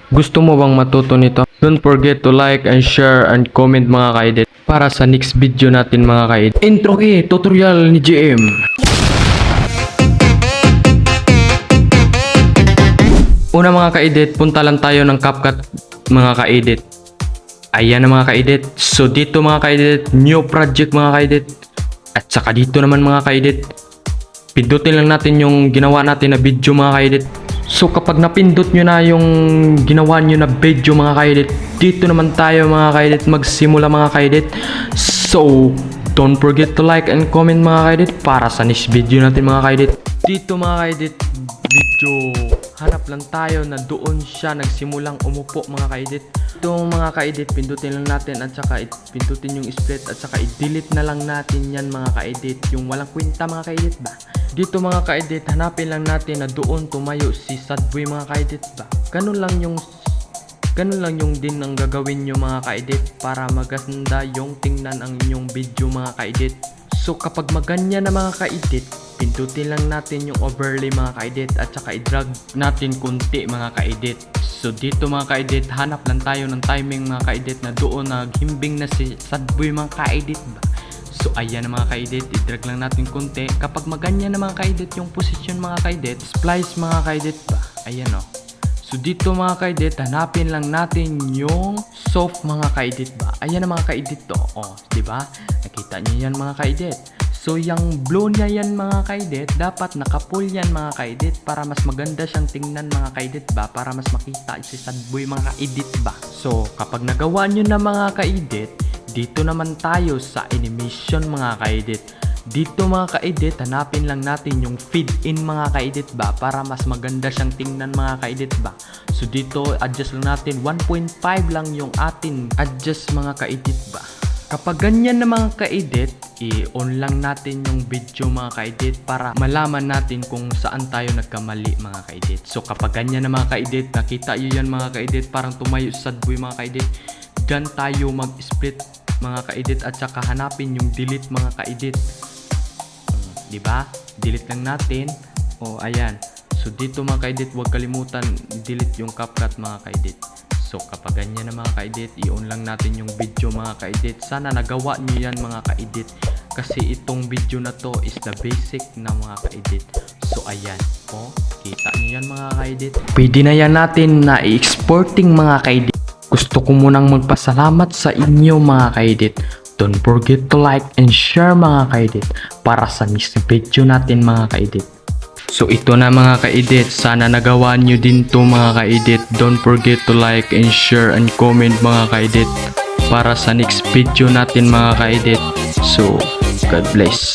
Gusto mo bang matuto nito? Don't forget to like and share and comment mga ka-edit para sa next video natin mga ka-edit. Intro tutorial ni GM. Una mga ka-edit, punta lang tayo ng CapCut mga ka-edit. Ayan na mga ka-edit. So dito mga ka-edit, new project mga ka-edit. At saka dito naman mga ka-edit, pindutin lang natin yung ginawa natin na video mga ka-edit. So kapag napindot nyo na yung ginawa nyo na video mga ka-edit, dito naman tayo mga ka-edit magsimula mga ka-edit. So don't forget to like and comment mga ka-edit para sa next video natin mga ka-edit. Dito mga ka-edit, video, hanap lang tayo na doon siya nagsimulang umupo mga ka-edit. Ito mga ka-edit, pindutin lang natin at saka pindutin yung split at saka i-delete na lang natin yan mga ka-edit, yung walang kwenta mga ka-edit ba. Dito mga ka-edit, hanapin lang natin na doon tumayo si Sadboy mga ka-edit ba. Ganun lang yung din ang gagawin nyo mga ka-edit para maganda yung tingnan ang inyong video mga ka-edit. So kapag maganyan na mga ka-edit, pindutin lang natin yung overlay mga ka-edit at saka i-drag natin kunti mga ka-edit. So dito mga ka-edit, hanap lang tayo ng timing mga ka-edit na doon naghimbing na si Sadboy mga ka-edit ba. So ayan na mga ka-edit, i-drag lang natin kunti. Kapag maganyan na mga ka-edit yung position mga ka-edit, splice mga ka-edit ba. Ayan o. So dito mga ka-edit, hanapin lang natin yung soft mga ka-edit ba. Ayan na mga ka-edit to. O, diba? Nakita niyo yan mga ka-edit. So yung blue niya yan mga ka-edit, dapat nakapull yan mga ka-edit para mas maganda siyang tingnan mga ka-edit ba. Para mas makita si Sadboy mga ka-edit ba. So kapag nagawa nyo na mga ka-edit, dito naman tayo sa animation mga ka-edit. Dito mga ka-edit, hanapin lang natin yung feed in mga ka-edit ba para mas maganda siyang tingnan mga ka-edit ba. So dito adjust lang natin 1.5 lang yung atin adjust mga ka-edit ba. Kapag ganyan na mga ka-edit, i-on lang natin yung video mga ka-edit para malaman natin kung saan tayo nagkamali mga ka-edit. So kapag ganyan na mga ka-edit, nakita nyo yan mga ka-edit, parang tumayo sa Sadboy mga ka-edit. Diyan tayo mag-split mga ka-edit at saka hanapin yung delete mga ka-edit. Diba? Delete lang natin. O ayan. So dito mga ka-edit, huwag kalimutan delete yung CapCut mga ka-edit. So kapag ganyan na mga ka-edit, i-on lang natin yung video mga ka-edit. Sana nagawa nyo yan mga ka-edit, kasi itong video na to is the basic na mga ka-edit. So ayan, o, kita nyo yan mga ka-edit. Pwede na yan natin na i-exporting mga ka-edit. Gusto ko munang magpasalamat sa inyo mga ka-edit. Don't forget to like and share mga ka-edit para sa next video natin mga ka-edit. So ito na mga ka-edit, sana nagawa nyo din to mga ka-edit. Don't forget to like and share and comment mga ka-edit para sa next video natin mga ka-edit. So God bless.